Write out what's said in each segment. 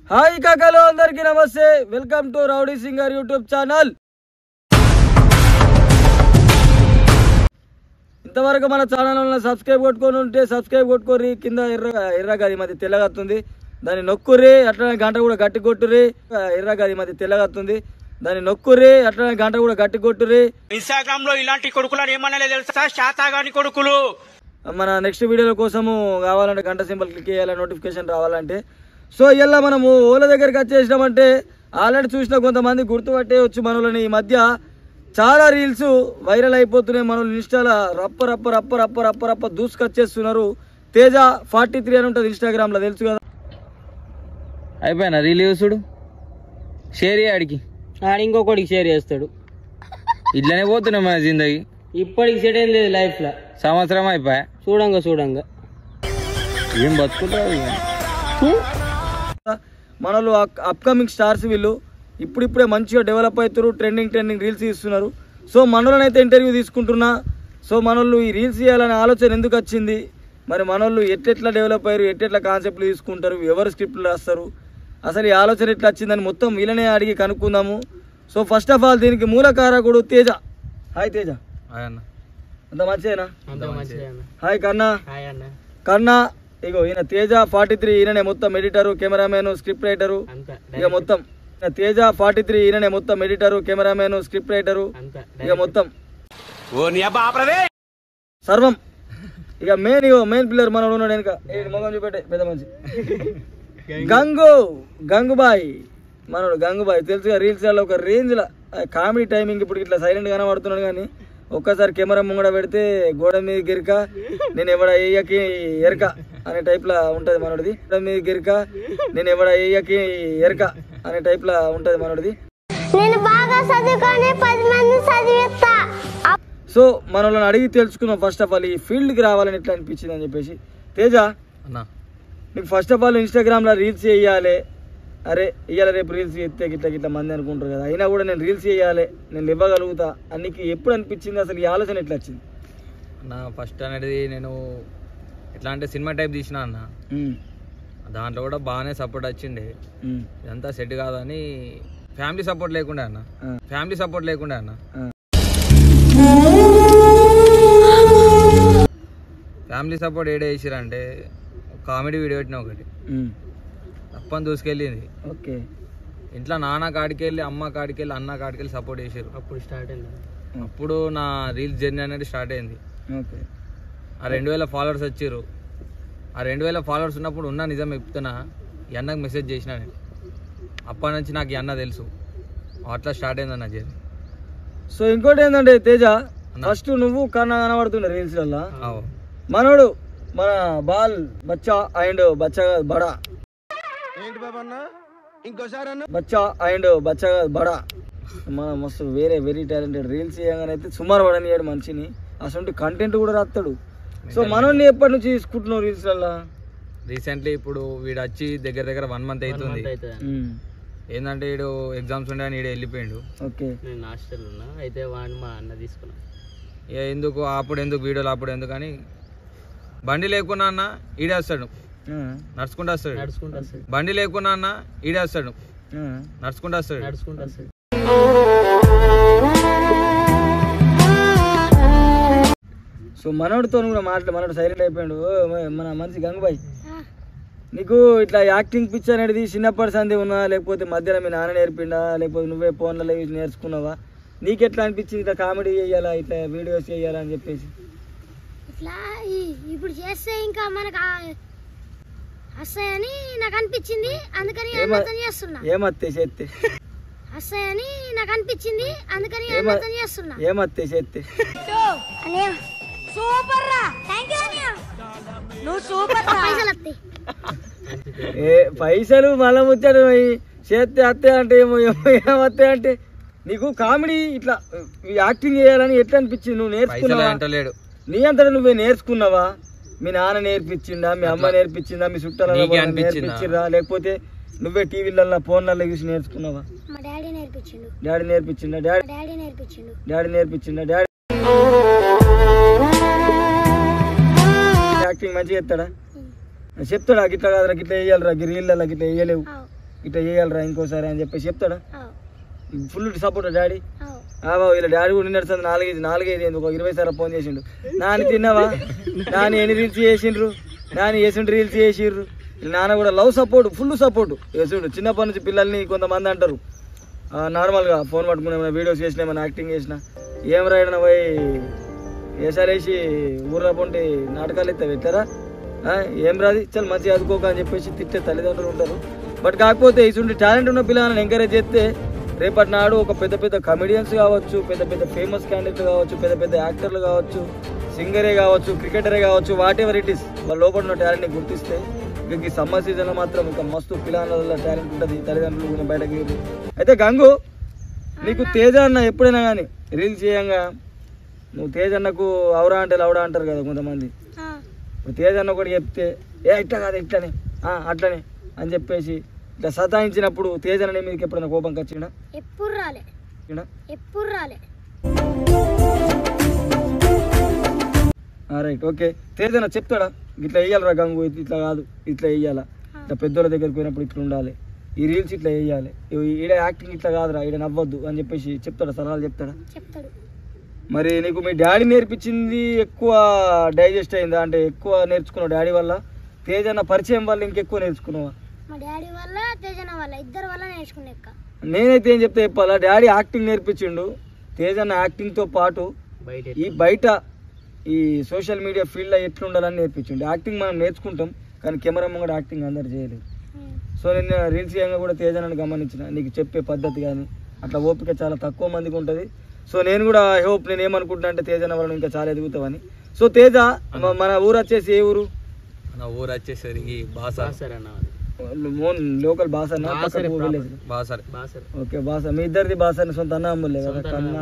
Hi కాకాలో అందరికీ నమస్తే. Welcome to rowdy singer YouTube channel. ఇంతవరకు మన ఛానల్ సబ్స్క్రైబ్ కొట్టుకొని ఉంటే సబ్స్క్రైబ్ కొట్టుకోర్రి. కింద ఎర్రగా అది మధ్య తెల్లగత్తుంది, దాన్ని నొక్కుర్రి. అట్లనే గంట కూడా గట్టి కొట్టుర్రి. ఎర్రగా అది మధ్య తెల్లగత్తుంది, దాన్ని నొక్కుర్రి. అట్లనే గంట కూడా గట్టి కొట్టుర్రి. ఇన్స్టాగ్రామ్ లో ఇలాంటి కొడుకులు ఏమన్నా తెలుసా? శాతాగాని కొడుకులు. మన నెక్స్ట్ వీడియోల కోసము కావాలంటే గంట సింబల్ క్లిక్ చేయాలి, నోటిఫికేషన్ రావాలంటే. సో ఇలా మనము ఓల దగ్గరికి వచ్చేసినామంటే ఆల్రెడీ చూసిన కొంతమంది గుర్తుపట్టేయచ్చు మనల్ని. ఈ మధ్య చాలా రీల్స్ వైరల్ అయిపోతున్నాయి. మనల్ని ఇన్స్టాలో రప్ప రప్ప రప్ప రప్ప రప్ప రప్ప దూసుకొచ్చేస్తున్నారు. తేజ 43 అని ఉంటుంది ఇన్స్టాగ్రామ్లో, తెలుసు కదా. అయిపోయినా రీల్ చూసుడు, షేర్ ఆడికి ఆడు ఇంకొకటికి షేర్ చేస్తాడు. ఇట్లనే పోతున్నాయి మన జిందగీ. ఇప్పటికి సెట్ ఏం లేదు లైఫ్ లో. సంవత్సరం అయిపోయా చూడంగా ఏం బతుకుతారు మనలో. అప్కమింగ్ స్టార్స్ వీళ్ళు ఇప్పుడిప్పుడే మంచిగా డెవలప్ అవుతారు. ట్రెండింగ్ రీల్స్ ఇస్తున్నారు. సో మనోళ్ళని అయితే ఇంటర్వ్యూ తీసుకుంటున్నా. సో మనోళ్ళు ఈ రీల్స్ చేయాలనే ఆలోచన ఎందుకు వచ్చింది, మరి మనోళ్ళు ఎట్లా డెవలప్ అయ్యారు, ఎట్లా కాన్సెప్ట్లు తీసుకుంటారు, ఎవరు స్క్రిప్ట్లు రాస్తారు, అసలు ఈ ఆలోచన ఎట్లా వచ్చిందని మొత్తం వీళ్ళనే అడిగి కనుక్కుందాము. సో ఫస్ట్ ఆఫ్ ఆల్ దీనికి మూల కారకుడు తేజ. హాయ్ తేజ. హాయ్ అన్న. అంత మంచిదేనా? హాయ్ కన్నా. కన్నా ఇగో ఈయన తేజ 43. ఈయననే మొత్తం ఎడిటరు, కెమెరామెన్, స్క్రిప్ట్ రైటరు. ఇక మొత్తం తేజ 43. ఈయననే మొత్తం ఎడిటరు, కెమెరామెన్, స్క్రిప్ట్ రైటరు. ఇక మొత్తం సర్వం. ఇక మెయిన్ పిల్లర్ మనోడు ఉన్నాడు వెనక. మొగం చూపెట్టే పెద్ద మంచి గంగుబాయ్ మనోడు. గంగుబాయ్ తెలుసుగా, రీల్స్ లో ఒక రేంజ్ లా కామెడీ టైమింగ్. ఇప్పుడు ఇట్లా సైలెంట్ గానే పడుతున్నాడు, కానీ ఒక్కసారి కెమెరా ముంగడ పెడితే గోడ మీద గిరిక నేను ఎవడ ఏయకి ఎరక అనే టైప్ లా ఉంటది మనోడిది. గోడ మీద గిరిక నేను ఎవడ ఏయకి ఎరక అనే టైప్ లా ఉంటది మనోడిది. సో మనల్ని అడిగి తెలుసుకున్నాం ఫస్ట్ ఆఫ్ ఆల్ ఈ ఫీల్డ్ కి రావాలని ఎట్లా అనిపించింది అని చెప్పేసి. తేజ నీకు ఫస్ట్ ఆఫ్ ఆల్ ఇన్స్టాగ్రామ్ లో రీల్స్ చేయాలి, అరే ఇవాళ రేపు రీల్స్ చేస్తే గిట్లా మంది అనుకుంటారు కదా, అయినా కూడా నేను రీల్స్ చేయాలి, నేను ఇవ్వగలుగుతా అని నీకు ఎప్పుడు అనిపించింది? అసలు ఈ ఆలోచన ఎట్లా వచ్చింది? నా ఫస్ట్ అనేది నేను ఎట్లా అంటే సినిమా టైప్ తీసిన అన్న, దాంట్లో కూడా బాగానే సపోర్ట్ వచ్చిండే. ఇదంతా సెట్ కాదని ఫ్యామిలీ సపోర్ట్ లేకుండా అన్న. ఫ్యామిలీ సపోర్ట్ ఏడే వేసిరంటే కామెడీ వీడియో పెట్టిన ఒకటి తప్పని దూసుకెళ్ళింది. ఓకే. ఇంట్లో నాన్న కాడికి వెళ్ళి, అమ్మ కాడికి వెళ్ళి, అన్న కాడికి వెళ్ళి సపోర్ట్ చేసారు. అప్పుడు స్టార్ట్ అయింది. అప్పుడు నా రీల్స్ జర్నీ అనేది స్టార్ట్ అయింది. ఓకే. ఆ 2000 ఫాలోవర్స్ వచ్చారు. ఆ 2000 ఫాలోవర్స్ ఉన్నప్పుడు ఉన్న నిజం చెప్తున్నా, ఈ అన్నకు మెసేజ్ చేసిన నేను. అప్పటి నుంచి నాకు ఈ అన్న తెలుసు. అట్లా స్టార్ట్ అయింది అన్న జర్నీ. సో ఇంకోటి ఏంటంటే తేజ, ఫస్ట్ నువ్వు కన్నా కనబడుతుండే రీల్స్ వల్ల. మనోడు మన బాల్ బచ్చా అండ్ బచ్చా బడా, బచ్చా అండ్ బచ్చా బడా మన మస్తు వెరీ టాలెంటెడ్. రీల్స్ చేయగానే అయితే సుమారు పడనియాడు మనిషిని. అసలు కంటెంట్ కూడా రాస్తాడు. సో మనల్ని ఎప్పటి నుంచి తీసుకుంటున్నావు రీల్స్ వల్ల? రీసెంట్లీ ఇప్పుడు వీడు వచ్చి దగ్గర 1 month అవుతుంది. ఏంటంటే వీడు ఎగ్జామ్స్ ఉండే అని వీడు వెళ్ళిపోయాడు. ఓకే. నేను హాస్టల్ ఉన్నా, అయితే వాడిని మా అన్న తీసుకున్నా. ఎందుకు అప్పుడు ఎందుకు వీడియోలు అప్పుడు ఎందుకు అని, బండి లేకున్నా అన్న ఈడేస్తాడు, నడుచుకుంటూ వస్తాడు. బండి లేకున్నా అన్న ఈడేస్తాడు, నడుచుకుంటూ వస్తాడు. సో మనోడితో కూడా మనోడు సైలెంట్ అయిపోయాడు. మన మనిషి గంగుబాయ్, నీకు ఇట్లా యాక్టింగ్ పిచ్ అనేది చిన్నప్పటి సంది ఉన్నా, లేకపోతే మధ్యలో మీ నాన్న నేర్పిండా, లేకపోతే నువ్వే ఫోన్లలో నేర్చుకున్నావా? నీకెట్లా అనిపించింది ఇట్లా కామెడీ చేయాలా, ఇట్లా వీడియోస్ చేయాలా అని చెప్పేసి? ఇట్లా ఇప్పుడు చేస్తే ఇంకా మనకు వస్తాయని నాకు అనిపించింది, అందుకని చేస్తున్నా. ఏమత్తే చేస్తే వస్తాయని నాకు అనిపించింది, అందుకని చేస్తున్నా. ఏమత్తే చేస్తే సూపర్ రా, థాంక్యూ అన్నయ్య, నువ్వు సూపర్ రా. పైసలు వస్తాయి. పైసలు మళ్ళా ముచ్చాడు చేస్తే అత్తే అంటే ఏమత్తే అంటే నీకు కామెడీ ఇట్లా యాక్టింగ్ చేయాలని ఎట్లా అనిపించింది? నువ్వు నేర్చుకున్నావా? నీ అంతటా నువ్వే నేర్చుకున్నావా? మీ నాన్న నేర్పించిందా, మీ అమ్మ నేర్పించిందా, మీ చుట్టాల నేర్పించిందా, లేకపోతే నువ్వే టీవీలలో ఫోన్లలో చూసి నేర్చుకున్నావా? డాడీ నేర్పించిండు. యాక్టింగ్ మంచిగా చెప్తాడా? చెప్తాడా గిట్లా కాదురా, గిట్లా వేయాలిరా, గిరిళ్ళ గిట్లా వేయలేవు ఇట్లా చేయాలరా ఇంకోసారి అని చెప్పేసి చెప్తాడా? Full support daddy. వీళ్ళ డాడీ కూడా నిన్నడుతుంది నాలుగైదు ఎందుకు 20 సార్లు ఫోన్ చేసిండు. నాని తిన్నావా, నాని ఎన్ని రీల్స్ చేసిండ్రు, నాని వేసిండు రీల్స్ చేసిండ్రు. నాన్న కూడా లవ్ సపోర్ట్, ఫుల్ సపోర్ట్ వేసిండు. చిన్నప్పటి నుంచి పిల్లల్ని కొంతమంది అంటారు నార్మల్గా ఫోన్ పట్టుకుని ఏమైనా వీడియోస్ చేసినా ఏమైనా యాక్టింగ్ చేసినా ఏం రాయడం పోయి వేసాలేసి ఊర్లో పొంటి నాటకాలు ఎత్తా పెట్టారా, ఏం రాది చల్ మంచిగా చదువుకోక అని చెప్పేసి తిట్టే తల్లిదండ్రులు ఉంటారు. బట్ కాకపోతే ఇటువంటి టాలెంట్ ఉన్న పిల్లలను ఎంకరేజ్ చేస్తే రేపటి నాడు ఒక పెద్ద పెద్ద కమెడియన్స్ కావచ్చు, పెద్ద పెద్ద ఫేమస్ క్యాండిడేట్లు కావచ్చు, పెద్ద పెద్ద యాక్టర్లు కావచ్చు, సింగరే కావచ్చు, క్రికెటరే కావచ్చు, వాట్ ఎవర్ ఇట్ ఈస్, వాళ్ళ లోపల ఉన్న టాలెంట్ని గుర్తిస్తే ఇంక ఈ సమ్మర్ సీజన్లో మాత్రం ఇంకా మస్తు పిల్లల టాలెంట్ ఉంటుంది. తల్లిదండ్రులు బయటకు లేదు. అయితే గంగు, నీకు తేజ అన్న ఎప్పుడైనా కానీ రీల్స్ చేయంగా నువ్వు తేజ అన్నకు అవరా అంటే లవడా అంటారు కదా కొంతమంది. ఇప్పుడు తేజ అన్న ఒకటి చెప్తే ఇట్లా కాదు ఇట్లనే అట్లనే అని చెప్పేసి ఇట్లా సతాయించినప్పుడు తేజ అన్న మీకు ఎప్పుడైనా కోపం వచ్చిందా? ఎప్పుడు రాలే. Right, okay. తేజ అన్న చెప్తాడా ఇట్లా వేయాలరా గంగు, ఇట్లా కాదు ఇట్లా వేయాలా, ఇట్లా పెద్దోళ్ళ దగ్గరికి పోయినప్పుడు ఇట్లా ఉండాలి, ఈ రీల్స్ ఇట్లా వేయాలి, ఈడ యాక్టింగ్ ఇట్లా కాదురా, ఈడ నవ్వద్దు అని చెప్పేసి చెప్తాడా, సలహాలు చెప్తాడా? మరి నీకు మీ డాడీ నేర్పించింది ఎక్కువ డైజెస్ట్ అయిందా, అంటే ఎక్కువ నేర్చుకున్నావు డాడీ వల్ల, తేజ అన్న పరిచయం వల్ల ఇంకెక్కువ నేర్చుకున్నావా? మా డాడీ వల్ల తేజన్న వల్ల ఇద్దరు వల్ల నేర్చుకునే. నేనైతే ఏం చెప్తే చెప్పాలా, డాడీ యాక్టింగ్ నేర్పించిండు, తేజ అన్న యాక్టింగ్తో పాటు ఈ బయట ఈ సోషల్ మీడియా ఫీల్డ్లో ఎట్లా ఉండాలని నేర్పించిండు. యాక్టింగ్ మనం నేర్చుకుంటాం కానీ కెమెరా ముంగడ యాక్టింగ్ అందరు చేయలేదు. సో నేను రీల్స్ చేయంగా కూడా తేజ అన్నని గమనించిన, నీకు చెప్పే పద్ధతి కానీ అట్లా ఓపిక చాలా తక్కువ మందికి ఉంటుంది. సో నేను కూడా ఐ హోప్ నేను ఏమనుకుంటున్నా అంటే తేజ అన్న వల్ల ఇంకా చాలా ఎదుగుతామని. సో తేజ, మన ఊరు వచ్చేసి ఏ ఊరు? మన ఊరు వచ్చేసరికి లోకల్ బాసన్న. ఓకే, బాస. మీ ఇద్దరిది బాసన్న, సొంత అన్న అమ్ములే కదా కన్నా.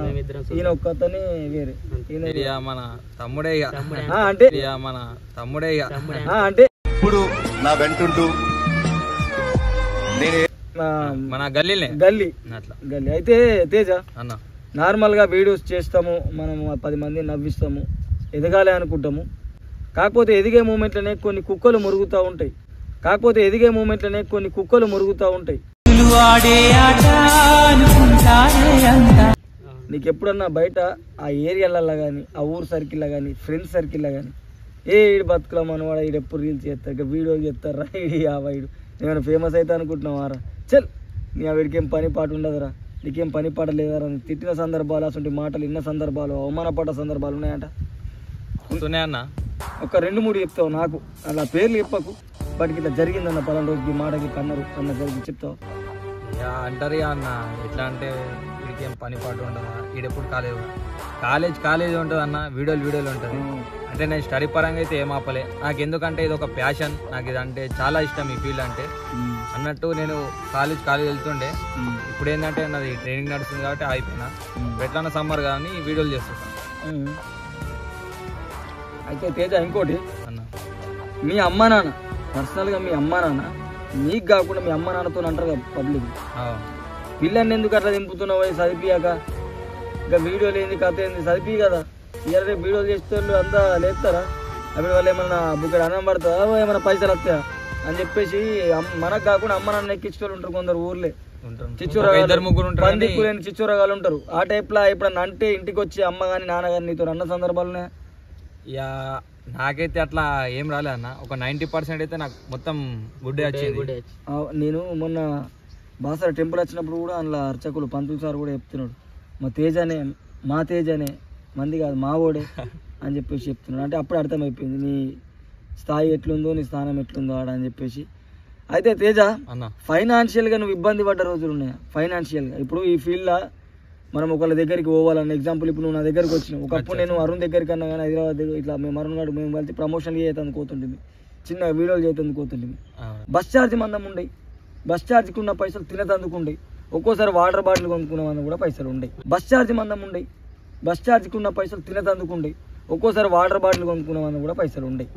ఈయన ఒక్కతని వేరే, మన తమ్ముడే అంటే మన తమ్ముడే అంటే ఇప్పుడు నా వెంటుంటూ మన గల్లీ అట్లా గల్లీ. అయితే తేజ అన్న నార్మల్గా వీడియోస్ చేస్తాము, మనము 10 మందిని నవ్విస్తాము, ఎదగాలి అనుకుంటాము. కాకపోతే ఎదిగే మూమెంట్లోనే కొన్ని కుక్కలు మురుగుతూ ఉంటాయి. నీకు ఎప్పుడన్నా బయట ఆ ఏరియాలలో కానీ, ఆ ఊరు సర్కిల్లో కానీ, ఫ్రెండ్స్ సర్కిల్లో కానీ ఈడు బతుకుల మనవాడ ఈడు ఎప్పుడు రీల్స్ చేస్తారు, ఇక వీడియోలు చేస్తారా, వీడు నేను ఫేమస్ అవుతా అనుకుంటున్నావారా, చల్ నీ వీడికి ఏం పని పాట ఉండదురా, నీకేం పని పాట లేదరా, తిట్టిన సందర్భాలు, అసలు మాటలు ఇన్న సందర్భాలు, అవమానపడ్డ సందర్భాలు ఉన్నాయంట అన్న. ఒక 2-3 చెప్తావు నాకు, అలా పేర్లు చెప్పకు, బట్ ఇట్లా జరిగిందన్న పలానా రోజుకి మాటకి కన్నారు అన్న జరిగి చెప్తావు. అంటారు అన్న, ఎట్లా అంటే వీడికి ఏం పని పాటు ఉండదా, వీడెప్పుడు కాలేజ్ ఉంటుంది అన్న, వీడియోలు ఉంటుంది. అంటే నేను స్టడీ పరంగా అయితే ఏం ఆపలే, నాకు ఎందుకంటే ఇది ఒక ప్యాషన్, నాకు ఇది అంటే చాలా ఇష్టం ఈ ఫీల్డ్ అంటే అన్నట్టు. నేను కాలేజ్ వెళ్తుండే, ఇప్పుడు ఏంటంటే నాది ట్రైనింగ్ నడుస్తుంది కాబట్టి అయిపోయినా, ఎట్లన్నా సమ్మర్ కానీ వీడియోలు చేస్తున్నాను. అయితే తేజ ఇంకోటి అన్న, మీ అమ్మ నాన్న పర్సనల్గా మీ అమ్మ నాన్న నీకు కాకుండా మీ అమ్మ నాన్నతో అంటారు కదా పబ్లిక్, పిల్లల్ని ఎందుకు అట్లా దింపుతున్నావు చదివియాక, ఇంకా వీడియోలు ఏంది కథ ఏంది చదివి కదా, ఇవాళ రేపు వీడియోలు చేస్తే అంతా లేపుతారా, అప్పుడు వాళ్ళు ఏమన్నా బుక్కడ అన్నం పడుతుందా, ఏమైనా పైసలు వస్తాయా అని చెప్పేసి మనకు కాకుండా అమ్మ నాన్న ఎక్కించేవాళ్ళు ఉంటారు కొందరు ఊర్లే, పందిక్కులేని చిచ్చోరగాలు ఉంటారు. ఆ టైప్లో ఎప్పుడన్నా అంటే ఇంటికి వచ్చి అమ్మ కానీ నాన్న కానీ నీతో అన్న సందర్భాలు ఉన్నాయా? నాకైతే అట్లా ఏం రాలే అన్న, ఒక 90% అయితే నాకు మొత్తం గుడ్డే వచ్చింది. నేను మొన్న బాసర టెంపుల్ వచ్చినప్పుడు కూడా అందులో అర్చకులు పంతులు సార్ కూడా చెప్తున్నాడు, మా తేజనే మంది కాదు మా ఓడే అని చెప్పేసి చెప్తున్నాడు. అంటే అప్పుడు అర్థమైపోయింది నీ స్థాయి ఎట్లుందో, నీ స్థానం ఎట్లుందో ఆడ అని చెప్పేసి. అయితే తేజ, ఫైనాన్షియల్గా నువ్వు ఇబ్బంది పడ్డ రోజులు ఉన్నాయా? ఫైనాన్షియల్గా ఇప్పుడు ఈ ఫీల్డ్లో మనం ఒకళ్ళ దగ్గరికి పోవాలన్న ఎగ్జాంపుల్, ఇప్పుడు నువ్వు నా దగ్గరికి వచ్చినావు, ఒకప్పుడు నేను అరుణ్ దగ్గరికి అన్నా కానీ హైదరాబాద్ దగ్గర ఇట్లా మేము అరుణ్ గారు మేము కలిసి ప్రమోషన్లు చేయతాను పోతుంటుంది, చిన్న వీడియోలు చేయతాను పోతుంటుంది. బస్ ఛార్జ్ మందం ఉండయి, బస్ ఛార్జ్కి ఉన్న పైసలు తినతందుకు ఉండయి, ఒక్కోసారి వాటర్ బాటిల్ కొనుక్కున్నామని కూడా పైసలు ఉండయి. బస్ ఛార్జ్ మందం ఉండయి, బస్ ఛార్జ్కి ఉన్న పైసలు తినతందుకు ఉండయి, ఒక్కోసారి వాటర్ బాటిల్ కొనుక్కున్నామని కూడా పైసలు ఉండయి.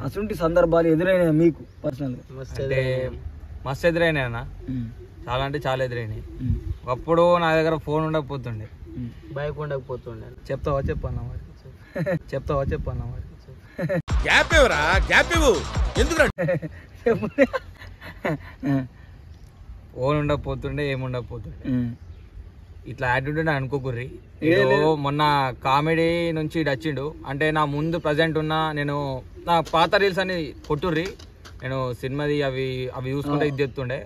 అటువంటి సందర్భాలు ఎదురైనాయి మీకు పర్సనల్గా? మస్తు ఎదురైనాయి అన్న, చాలా అంటే చాలా ఎదురైనాయి. ఒకప్పుడు నా దగ్గర ఫోన్ ఉండకపోతుండే, బైక్ ఉండకపోతుండే. చెప్తావా చెప్పన్నా మరి గ్యాప్ ఇవ్వరా, గ్యాప్ ఇవ్వు. ఎందుకు ఫోన్ ఉండకపోతుండే ఏముండకపోతుండే ఇట్లా యాటిట్యూడ్ అనుకోకుర్రి. ఏదో మొన్న కామెడీ నుంచి ఇటు వచ్చిండు అంటే నా ముందు ప్రజెంట్ ఉన్న నేను నా పాత రీల్స్ అని కొట్టుర్రి, నేను సినిమాది అవి చూసుకుంటే ఇది చెప్తుండే.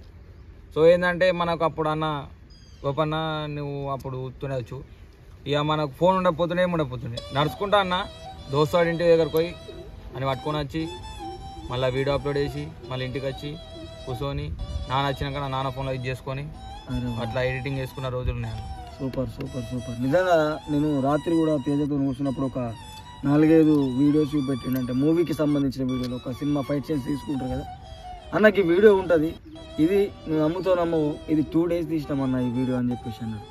సో ఏంటంటే మనకు అప్పుడు అన్న గోపన్న నువ్వు అప్పుడు ఊతుండొచ్చు, ఇక మనకు ఫోన్ ఉండకపోతుండే ఏముండకపోతుండే నడుచుకుంటా అన్న దోస్తాడు ఇంటి దగ్గరకు పోయి అని పట్టుకొని వచ్చి మళ్ళీ వీడియో అప్లోడ్ చేసి మళ్ళీ ఇంటికి వచ్చి కూర్చొని నాన్న వచ్చినాక నా నాన్న ఫోన్లో ఇది చేసుకొని అట్లా ఎడిటింగ్ చేసుకున్న రోజులు ఉన్నాయి. Super super super. నిజంగా నేను రాత్రి కూడా తేజతో కూర్చున్నప్పుడు ఒక 4-5 వీడియోస్ చూపెట్టిండు. అంటే మూవీకి సంబంధించిన వీడియోలు, ఒక సినిమా ఫైట్ సీన్స్ తీసుకుంటారు కదా అన్నకి వీడియో ఉంటుంది. ఇది నువ్వు నమ్ముతావు ఇది 2 days తీసినామన్న ఈ వీడియో అని చెప్పేసి అన్నాడు.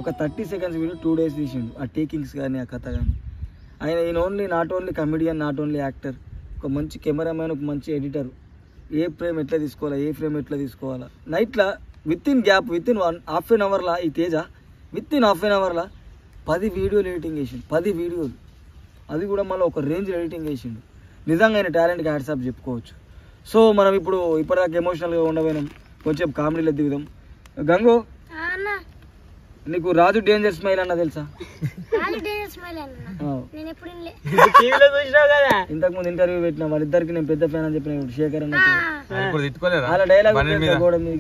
ఒక 30 seconds వీడియో 2 days తీసిండు. ఆ టేకింగ్స్ కానీ ఆ కథ కానీ. ఆయన not only comedian, not only actor, ఒక మంచి కెమెరామ్యాన్, ఒక మంచి ఎడిటర్. ఏ ఫ్రేమ్ ఎట్లా తీసుకోవాలా, ఏ ఫ్రేమ్ ఎట్లా తీసుకోవాలా, నైట్లా విత్ ఇన్ హాఫ్ అన్ అవర్లా ఈ తేజ హాఫ్ అన్ అవర్లా 10 వీడియోలు ఎడిటింగ్ చేసిండు. 10 వీడియోలు, అది కూడా మళ్ళీ ఒక రేంజ్ ఎడిటింగ్ చేసిండు. నిజంగా ఆయన టాలెంట్కి హ్యాట్సాప్ చెప్పుకోవచ్చు. సో మనం ఇప్పటిదాకా ఎమోషనల్గా ఉండబోయినాం, కొంచెం కామెడీలో దిగుదాం. గంగు, నీకు రాజు డేంజర్ స్మైల్ అన్న తెలుసా? ఇంతకు ముందు ఇంటర్వ్యూ పెట్టిన వాళ్ళిద్దరికి నేను పెద్ద ఫ్యాన్ అని చెప్పిన శేఖర్ అన్న డైలాగ్ గోడ మీద.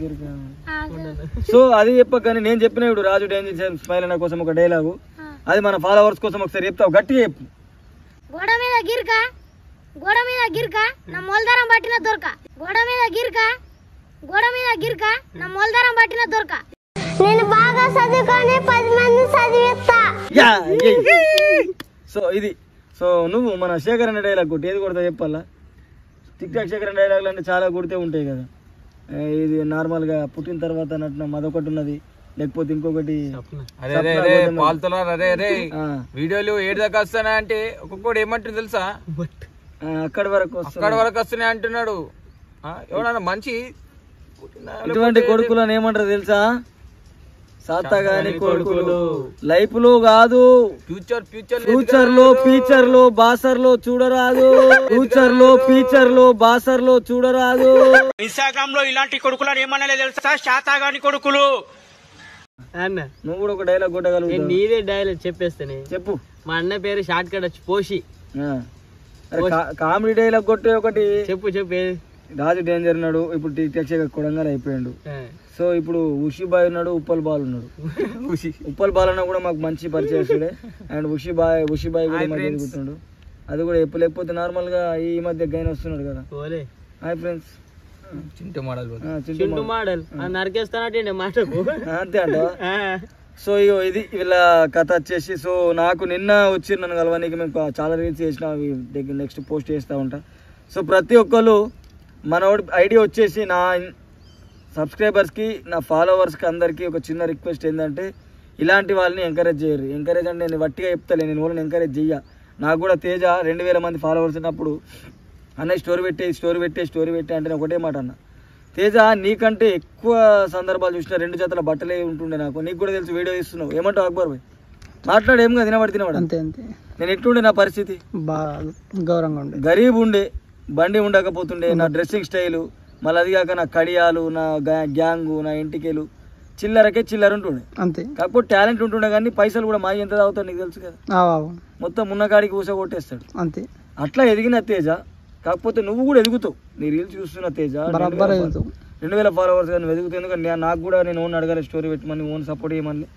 సో అది చెప్పగానే నేను చెప్పిన ఇప్పుడు రాజు డేంజర్ స్మైల్ అన్న కోసం ఒక డైలాగు, అది మన ఫాలోవర్స్ కోసం ఒకసారి చెప్తావు, గట్టిగా చెప్పు. గోడ మీద గిర్క నా మొలదారం పట్టిన దొరక. గోడ మీద గిర్క నా మొలదారం పట్టిన దొరక. నేను బాగా చదువుకొని 10 మంది చదివిస్తా. సో ఇది నువ్వు మన శేఖర్ అనే డైలాగ్ కొట్టి ఏది కొడతా చెప్పాలా? టిక్ టాక్ శేఖర్ అనే డైలాగులు అంటే చాలా కొడితే ఉంటాయి కదా. ఇది నార్మల్గా పుట్టిన తర్వాత నటన అదొకటి ఉన్నది, లేకపోతే ఇంకొకటి వీడియోలు ఏడు దాకా వస్తానా అంటే ఒక్కొక్కటి ఏమంటుంది తెలుసా, అక్కడి వరకు వస్తున్నాయి అంటున్నాడు. ఎవడన్నా మంచి ఇటువంటి కొడుకులను ఏమంటారు తెలుసా? సాతగాని కొడుకులు. లైఫ్ లో కాదు, ఫ్యూచర్ లో బాసర్ లో చూడరాదు. చూడరాదు. ఇన్స్టాగ్రామ్ లో ఇలాంటి కొడుకులను ఏమన్నా తెలుసా? శాతగాని కొడుకులు. అన్న నువ్వు కూడా ఒక డైలాగ్ కొట్టగలవు. నీదే డైలాగ్ చెప్పేస్తానే. చెప్పు. మా అన్న పేరు షార్ట్ కట్ వచ్చి పోషి. కామెడీ డైలాగ్ కొట్టే ఒకటి చెప్పు. రాజు డేంజర్ ఉన్నాడు, ఇప్పుడు టిక్ టాక్ కొడంగా అయిపోయాడు. సో ఇప్పుడు ఉషి బాయ్ ఉన్నాడు, ఉప్పల్ బాల్ ఉన్నాడు. ఉప్పల్ బాల్ అన్న కూడా మాకు మంచి పరిచయస్తుడే. అండ్ ఉషి బాయ్ కూడా మాకు ఎదుగుతున్నాడు. అది కూడా లేకపోతే నార్మల్ గా ఈ మధ్య గైన్ వస్తున్నాడు కదా. హాయ్ ఫ్రెండ్స్, చింటూ మోడల్ నరికేస్తానంటే మాటకు అంతే అంట. సో ఇది వీళ్ళ కథ వచ్చేసి. సో నాకు నిన్న వచ్చి నన్ను కలవడానికి మేము చాలా రీల్స్ చేసిన, నెక్స్ట్ పోస్ట్ చేస్తూ ఉంటా. సో ప్రతి ఒక్కరు మనోడి ఐడియా వచ్చేసి నా సబ్స్క్రైబర్స్కి, నా ఫాలోవర్స్కి అందరికీ ఒక చిన్న రిక్వెస్ట్ ఏంటంటే, ఇలాంటి వాళ్ళని ఎంకరేజ్ చేయరు. ఎంకరేజ్ అంటే నేను వట్టిగా చెప్తాను, నేను వాళ్ళని ఎంకరేజ్ చెయ్య. నాకు కూడా తేజ 2000 మంది ఫాలోవర్స్ ఉన్నప్పుడు అన్న స్టోరీ పెట్టే అంటే నేను ఒకటే మాట అన్న, తేజ నీకంటే ఎక్కువ సందర్భాలు చూసిన 2 జతల బట్టలే ఉంటుండే నాకు. నీకు కూడా తెలుసు, వీడియో ఇస్తున్నావు. ఏమంటావు అక్బర్ భాయ్? మాట్లాడు. ఏం కదా, తినవాడు అంతే. నేను ఎట్లుండే నా పరిస్థితి? గౌరవంగా ఉండే, గరీబ్ ఉండే, బండి ఉండకపోతుండే, నా డ్రెస్సింగ్ స్టైలు, మళ్ళీ అది కాక నా కడియాలు, నా గ్యాంగు, నా ఇంటికేలు, చిల్లర ఉంటుండే అంతే. కాకపోతే టాలెంట్ ఉంటుండే కానీ పైసలు కూడా మా ఎంత తాగుతాడు నీకు తెలుసు కదా. మొత్తం ఉన్నకాడికి ఊస కొట్టేస్తాడు అంతే. అట్లా ఎదిగిన తేజ. కాకపోతే నువ్వు కూడా ఎదుగుతావు. నీ రీల్స్ చూస్తున్న తేజ 2000 ఫాలోవర్స్ కానీ ఎదుగుతావు. ఎందుకంటే నాకు కూడా నేను ఓన్ అడగాలి, స్టోరీ పెట్టమని, ఓన్ సపోర్ట్ చేయమని.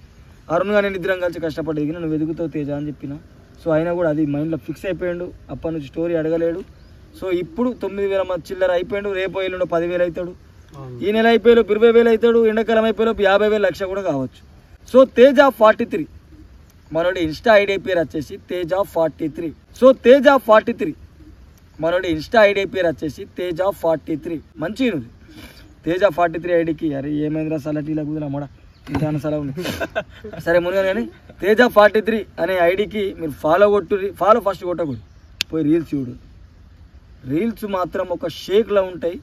అరుణ్ కానీ ఇద్దరం కలిసి కష్టపడి ఎదిగిన, నువ్వు ఎదుగుతావు తేజ అని చెప్పిన. సో అయినా కూడా అది మైండ్లో ఫిక్స్ అయిపోయాడు. అప్పటి నుంచి స్టోరీ అడగలేడు. సో ఇప్పుడు 9000 మంది చిల్లర అయిపోయాడు. రేపు ఎల్లుండో 10,000 అవుతాడు. ఈ నెల అయిపోయాడు 20,000 అవుతాడు. ఎండాకాలం అయిపోయాడు 50,000 లక్ష కూడా కావచ్చు. సో తేజ 43 మనోడి ఇన్స్టా ఐడి పేరు వచ్చేసి తేజ 43. సో తేజ 43 మనోడి ఇన్స్టా ఐడి పేరు వచ్చేసి తేజ 43. మంచిగా ఉంది తేజ 43 ఐడికి. అరే ఏమైందిరా సలటీలా కుదిరా మడ ఇంత సలా ఉంది. సరే మునిగా కానీ తేజ 43 అనే ఐడికి మీరు ఫాలో కొట్టుర్రి. ఫాలో ఫస్ట్ కొట్టకూడదు, పోయి రీల్స్ చూడు. రీల్స్ మాత్రం ఒక షేక్లా ఉంటాయి.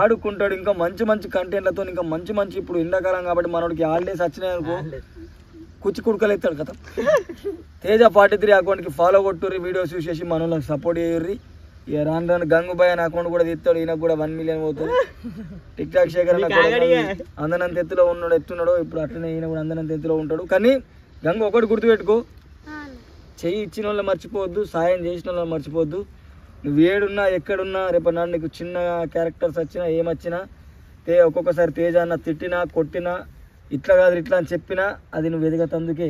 ఆడుకుంటాడు. ఇంకా మంచి కంటెంట్లతో, ఇంకా మంచి ఇప్పుడు ఎండాకాలం కాబట్టి మనోడికి హాలిడేస్ వచ్చినాయి అనుకో, కుచ్చి కుడుకలు ఎత్తాడు కదా. తేజ 43 అకౌంట్కి ఫాలో కొట్టుర్రి, వీడియోస్ చూసేసి మనోళ్ళకి సపోర్ట్ చేయర్రి. ఇక రాను రాను గంగుబాయ్ అని అకౌంట్ కూడా తీస్తాడు, ఈయనకు కూడా 1 మిలియన్ పోతుంది. టిక్ టాక్ శేఖర్ అందనంత ఎత్తులో ఉన్నాడు, ఎత్తున్నాడు. ఇప్పుడు అట్లనే ఈయన కూడా అందనంత ఎత్తులో ఉంటాడు. కానీ గంగు ఒకటి గుర్తుపెట్టుకో, చెయ్యి ఇచ్చిన వాళ్ళని మర్చిపోవద్దు, సాయం చేసిన వాళ్ళని మర్చిపోవద్దు. నువ్వు ఏడున్నా ఎక్కడున్నా రేపు నాడు నీకు చిన్న క్యారెక్టర్స్ వచ్చినా ఏమొచ్చినా ఒక్కొక్కసారి తేజ అన్న తిట్టినా కొట్టినా ఇట్లా కాదు ఇట్లా అని చెప్పినా అది నువ్వు ఎదగతందుకే.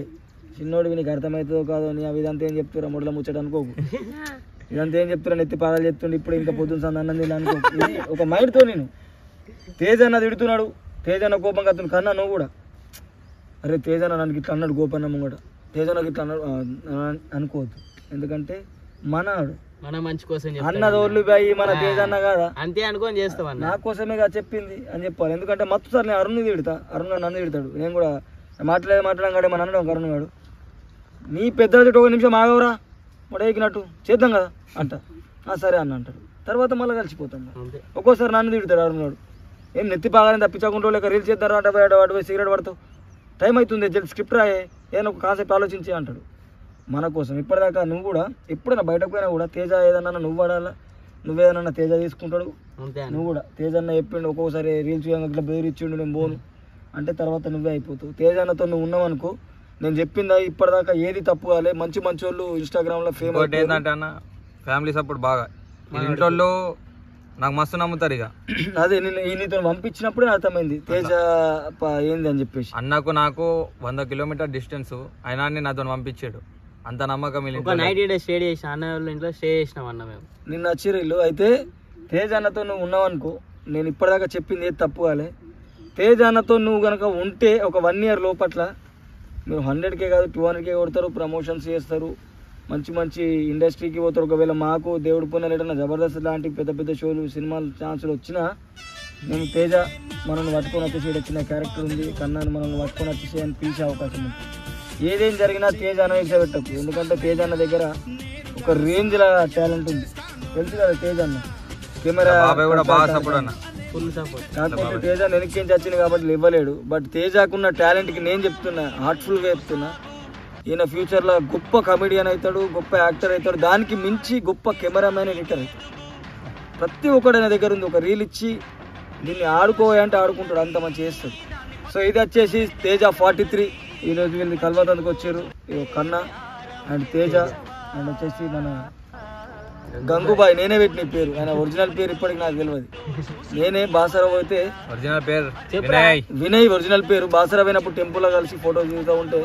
చిన్నోడివి నీకు అర్థమవుతుందో కాదో నీ అవి ఇదంతా ఏం చెప్తురా మొదల ముచ్చట అనుకోకు. ఇదంతా ఏం చెప్తున్నా నెత్తి పాదాలు చెప్తుండే ఇప్పుడు ఇంకా పొద్దున్న సంద అన్నం తిని అనుకో. ఒక మైండ్తో నేను తేజ అన్న తిడుతున్నాడు, తేజ అన్న కోపంగా అతను కన్నా నువ్వు కూడా అరే తేజ అన్న నాకు ఇట్లా అన్నాడు గోపన్నమ్మ కూడా తేజ నాకు ఇట్లా అన్నాడు అనుకోవద్దు. ఎందుకంటే మన మంచి కోసం అన్నదోళ్ళు బాయి మన తేజ అన్న కాదా అంతే అనుకోని చేస్తాం, నా కోసమే చెప్పింది అని చెప్పాలి. ఎందుకంటే మత్తు సార్ నేను అరుణ్ని తిడతా, అరుణ్ గారు నన్ను తిడతాడు. నేను కూడా మాట్లాడడం కాడే మన అన్నాడు అరుణ్ గారు నీ పెద్ద ఒక నిమిషం ఆగవరా మొడెక్కినట్టు చేద్దాం కదా అంట. సరే అన్న అంటాడు, తర్వాత మళ్ళీ కలిసిపోతాం. ఒక్కోసారి నన్ను తిడతాడు అరుణ్ గారు, ఏం నెత్తి బాగానే తప్పించకుండా లేక రీల్స్ చేద్దారు అంటే వాడు పోయి సిగరెట్ పడతావు, టైం అవుతుంది జల్ది స్క్రిప్ట్ రాయే ఏదైనా ఒక కాన్సెప్ట్ ఆలోచించి అంటాడు. మన కోసం ఇప్పటిదాకా నువ్వు కూడా ఎప్పుడైనా బయటకు పోయినా కూడా తేజ ఏదన్నా నువ్వు పడాలా, నువ్వేదన్నా తేజ తీసుకుంటాడు. నువ్వు కూడా తేజ అన్న చెప్పిండు ఒక్కొక్కసారి రీల్స్ ఇట్లా బెదిరిచ్చిండు నేను పోను అంటే తర్వాత నువ్వే అయిపోతావు. తేజ అన్నతో నువ్వు ఉన్నావనుకో నేను చెప్పిందా ఇప్పటిదాకా ఏది తప్పు కాలే. మంచి మంచి వాళ్ళు ఇన్స్టాగ్రామ్లో ఫేమస్ ఏంటంటే అన్న ఫ్యామిలీ సపోర్ట్ బాగా ఇంట్లో నాకు మస్తు నమ్ముతారు. ఇక అదే నేను నీతో పంపించినప్పుడే అర్థమైంది తేజ ఏంది అని చెప్పేసి. అన్నకు నాకు 100 కిలోమీటర్ డిస్టెన్స్ అయినా నాతో పంపించాడు, అంత నమ్మకం. స్టే చేసిన అన్న వాళ్ళ ఇంట్లో స్టే చేసినాం అన్న మేము నిన్న వచ్చిర్రు. అయితే తేజ అన్నతో నువ్వు ఉన్నావనుకో నేను ఇప్పటిదాకా చెప్పింది ఏది తప్పు కాలే. తేజ అన్నతో నువ్వు కనుక ఉంటే ఒక 1 ఇయర్ లోపట్ల మీరు 100K కాదు 200K కొడతారు, ప్రమోషన్స్ చేస్తారు, మంచి మంచి ఇండస్ట్రీకి పోతారు. ఒకవేళ మాకు దేవుడు పుణ్యాలు ఏదైనా జబర్దస్త్ లాంటి పెద్ద పెద్ద షోలు సినిమాలు ఛాన్సులు వచ్చినా నేను తేజ మనల్ని పట్టుకొని వచ్చేసి వచ్చిన క్యారెక్టర్ ఉంది కన్నాను మనల్ని పట్టుకొని వచ్చేసి అని పిలిచే అవకాశం ఉంది. ఏదేం జరిగినా తేజ అన్న పెట్టకు, ఎందుకంటే తేజ అన్న దగ్గర ఒక రేంజ్ల టాలెంట్ ఉంది తెలుసు కదా. తేజ అన్న కెమెరా కాకపోతే తేజ వెనక్కి వచ్చింది కాబట్టి ఇవ్వలేడు. బట్ తేజకున్న టాలెంట్కి నేను చెప్తున్నా, హార్ట్ఫుల్గా చెప్తున్నా, ఈయన ఫ్యూచర్లో గొప్ప కమెడియన్ అవుతాడు, గొప్ప యాక్టర్ అవుతాడు, దానికి మించి గొప్ప కెమెరామెన్ ఎడిటర్ అవుతాడు. ప్రతి ఒక్కడు ఆయన దగ్గర ఉంది. ఒక రీల్ ఇచ్చి దీన్ని ఆడుకోవాలంటే ఆడుకుంటాడు, అంత మంచి చేస్తాడు. సో ఇది వచ్చేసి తేజ 43. ఈరోజు వీళ్ళు కలవతందుకు వచ్చారు కన్నా అండ్ తేజ అండ్ వచ్చేసి మన గంగుబాయ్. నేనే పెట్టిన పేరు, ఆయన ఒరిజినల్ పేరు ఇప్పటికి నాకు తెలియదు. నేనే బాసరా పోతే ఒరిజినల్ పేరు వినయ్, ఒరిజినల్ పేరు బాసరా పోయినప్పుడు టెంపుల్లో కలిసి ఫోటో దిగుతూ ఉంటే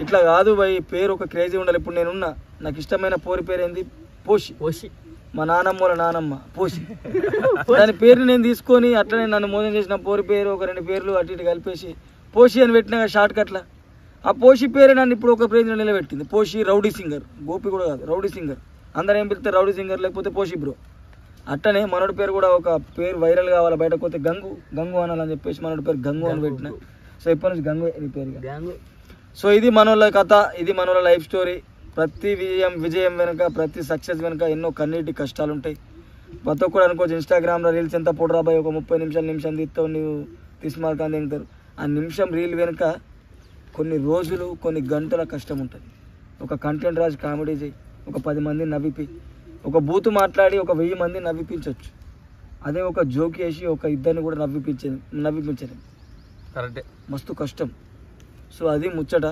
ఇట్లా కాదు భయ్ పేరు ఒక క్రేజీ ఉండాలి. ఇప్పుడు నేనున్నా నాకు ఇష్టమైన పోరి పేరు ఏంది పోషి, మా నానమ్మ వాళ్ళ నానమ్మ పోషి. దాని పేరుని నేను తీసుకొని అట్లనే నన్ను మోసం చేసిన పోరి పేరు ఒక 2 పేర్లు అటు ఇటు కలిపేసి పోషి అని పెట్టిన షార్ట్ కట్లా. ఆ పోషి పేరే నన్ను ఇప్పుడు ఒక ప్రేజ్లో నిలబెట్టింది. పోషి రౌడీ సింగర్, గోపి కూడా కాదు రౌడీ సింగర్. అందరూ ఏం పిలిస్తే రౌడీ సింగర్ లేకపోతే పోషి బ్రో. అట్టనే మనోడి పేరు కూడా ఒక పేరు వైరల్ కావాలి బయటకు పోతే గంగు అనాలని చెప్పేసి మనోడి పేరు గంగు అని పెట్టిన. సో ఇప్పటి నుంచి గంగు నీ పేరు. సో ఇది మనోళ్ళ కథ, ఇది మనోళ్ళ లైఫ్ స్టోరీ. ప్రతి విజయం వెనుక, ప్రతి సక్సెస్ వెనుక ఎన్నో కన్నీటి కష్టాలు ఉంటాయి. ప్రతి ఒక్కడు అనుకోవచ్చు ఇన్స్టాగ్రామ్లో రీల్స్ ఎంత పొడరాబాయి ఒక 30 నిమిషం తీస్తావు నువ్వు తీసుమార్క్ అని తింటారు. ఆ నిమిషం రీల్ వెనుక కొన్ని రోజులు కొన్ని గంటల కష్టం ఉంటుంది. ఒక కంటెంట్ రాజు కామెడీ చేయి, ఒక 10 మందిని నవ్విపి, ఒక బూతు మాట్లాడి ఒక 1000 మందిని నవ్విపించవచ్చు. అదే ఒక జోక్ వేసి ఒక 2 కూడా నవ్విపించలేదు కరెక్టే, మస్తు కష్టం. సో అది ముచ్చట.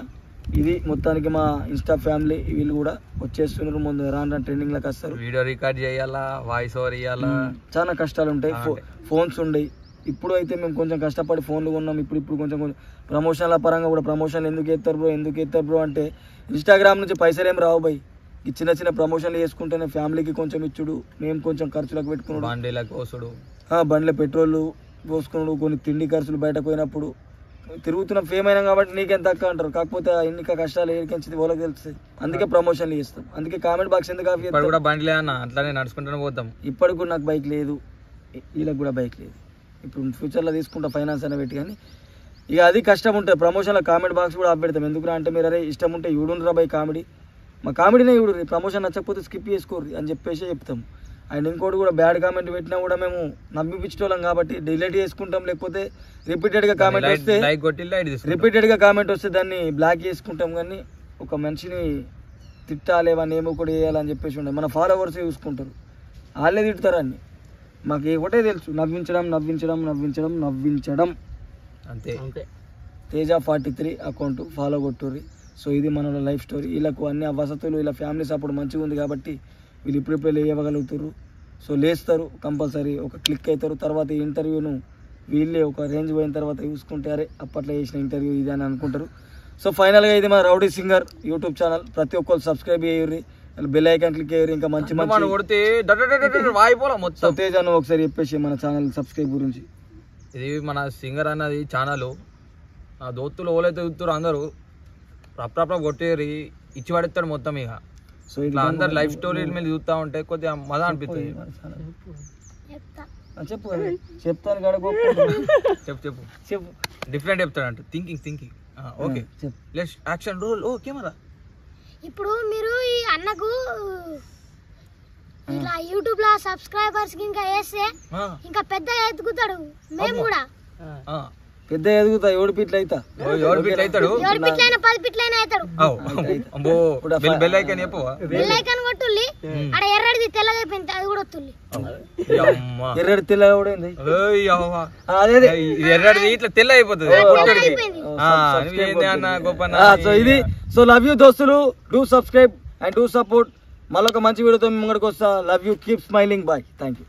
ఇది మొత్తానికి మా ఇన్స్టా ఫ్యామిలీ వీళ్ళు కూడా వచ్చేస్తున్నారు. ముందు రాను ట్రెండింగ్లోకి వస్తారు. వీడియో రికార్డ్ చేయాలా, వాయిస్ ఓవర్ ఇవ్వాలా, చాలా కష్టాలు ఉంటాయి. ఫోన్స్ ఉండయి. ఇప్పుడు అయితే మేము కొంచెం కష్టపడి ఫోన్లు కొన్నాం. ఇప్పుడు కొంచెం ప్రమోషన్ల పరంగా కూడా ప్రమోషన్లు ఎందుకు ఎత్తారు బ్రో అంటే ఇన్స్టాగ్రామ్ నుంచి పైసలు ఏం రావు బై. ఈ చిన్న చిన్న ప్రమోషన్లు చేసుకుంటేనే ఫ్యామిలీకి కొంచెం ఇచ్చుడు, మేము కొంచెం ఖర్చులకు పెట్టుకున్నాడు, బండ్ల పెట్రోల్ పోసుకున్నాడు, కొన్ని తిండి ఖర్చులు బయటకు పోయినప్పుడు తిరుగుతున్న ఫేమ్ అయినా కాబట్టి నీకేం తక్కువ అంటారు. కాకపోతే ఇన్ని కష్టాలు ఏడికించింది వాళ్ళకి తెలుస్తుంది. అందుకే ప్రమోషన్లు చేస్తాం. అందుకే కామెంట్ బాక్స్ ఎందుకు అట్లానే నడుచుకుంటూనే పోతాం. ఇప్పటికి కూడా నాకు బైక్ లేదు, వీళ్ళకి కూడా బైక్ లేదు. ఇప్పుడు ఫ్యూచర్లో తీసుకుంటా ఫైనాన్స్ అనే పెట్టి. కానీ ఇక అది కష్టం ఉంటుంది. ప్రమోషన్లో కామెంట్ బాక్స్ కూడా ఆపెడతాం. ఎందుకురా అంటే మీరు అరే ఇష్టం ఉంటే ఇవిడుండ్రా బై కామెడీ, మా కామెడీనే ఇవిడు, ప్రమోషన్ నచ్చకపోతే స్కిప్ చేసుకోరు అని చెప్పేసి చెప్తాం. అండ్ ఇంకోటి కూడా బ్యాడ్ కామెంట్ పెట్టినా కూడా మేము నమ్మిపించడం కాబట్టి డిలీట్ చేసుకుంటాం, లేకపోతే రిపీటెడ్గా కామెంట్ వస్తే రిపీటెడ్గా కామెంట్ వస్తే దాన్ని బ్లాక్ చేసుకుంటాం. కానీ ఒక మనిషిని తిట్టాలి వాడిని ఏమో కూడా వేయాలని చెప్పేసి ఉండే మన ఫాలోవర్స్ చూసుకుంటారు, వాళ్ళే తిడతారని మాకు ఒకటే తెలుసు, నవ్వించడం నవ్వించడం నవ్వించడం నవ్వించడం అంతే. తేజ 43 అకౌంట్ ఫాలో కొట్టుర్రి. సో ఇది మన లైఫ్ స్టోరీ. వీళ్ళకు అన్ని వసతులు ఇలా ఫ్యామిలీ సపోర్ట్ మంచిగా ఉంది కాబట్టి వీళ్ళు ఇప్పుడిప్పుడే లేవగలుగుతారు. సో లేస్తారు కంపల్సరీ, ఒక క్లిక్ అవుతారు. తర్వాత ఈ ఇంటర్వ్యూను వీళ్ళే ఒక రేంజ్ పోయిన తర్వాత చూసుకుంటారే అప్పట్లో చేసిన ఇంటర్వ్యూ ఇది అని అనుకుంటారు. సో ఫైనల్గా ఇది మన రౌడీ సింగర్ యూట్యూబ్ ఛానల్, ప్రతి ఒక్కరు సబ్స్క్రైబ్ చేయర్రి, బెల్ ఐకాన్ క్లిక్ చేయరు. ఇంకా మంచి మంచి కొడితే సో తేజ నువ్వు ఒకసారి చెప్పేసి మన ఛానల్ సబ్స్క్రైబ్ గురించి. ఇది మన సింగర్ అన్నది ఛానల్, ఆ దోస్తులు ఓలైతే చూస్తారు అందరూ రప్రప్ర కొట్టేరి ఇచ్చి పడేస్తాడు మొత్తం. ఇక సో ఇట్లా అందరు లైఫ్ స్టోరీ మీద చూస్తూ ఉంటే కొద్దిగా మజా అనిపిస్తుంది. చెప్పు చెప్తాను కాడ చెప్పు చెప్పు చెప్పు డిఫరెంట్ చెప్తాడంట. Thinking okay let's action roll. ఓ కెమెరా. ఇప్పుడు మీరు ఈ అన్నకు ఇలా యూట్యూబ్ లో సబ్స్క్రైబర్స్ కి ఇంకా వేస్తే ఇంకా పెద్దగా ఎదుగుతాడు. మేము కూడా పెద్ద ఎదుగుతా 7 ఫీట్లు అవుతా, 7 ఫీట్లు అవుతాడు, 7 ఫీట్లైనా 10 ఫీట్లైనా అవుతాడు. బెల్ ఐకాన్ చెప్పవా? బెల్ ఐకాన్ కొట్టుల్లి, అక్కడ ఎర్రడిది తెల్లగా అయిపోయింది అది కూడా వస్తుంది. ఎర్రడి తెల్లగా కూడా ఉంది, ఎర్రడిది ఇట్లా తెల్ల అయిపోతుంది. సో ఇది సో లవ్ యూ దోస్తులు, do subscribe and do support. మళ్ళొక మంచి వీడియోతో మీ ముంగడికి వస్తా. Love you, keep smiling, bye, thank you.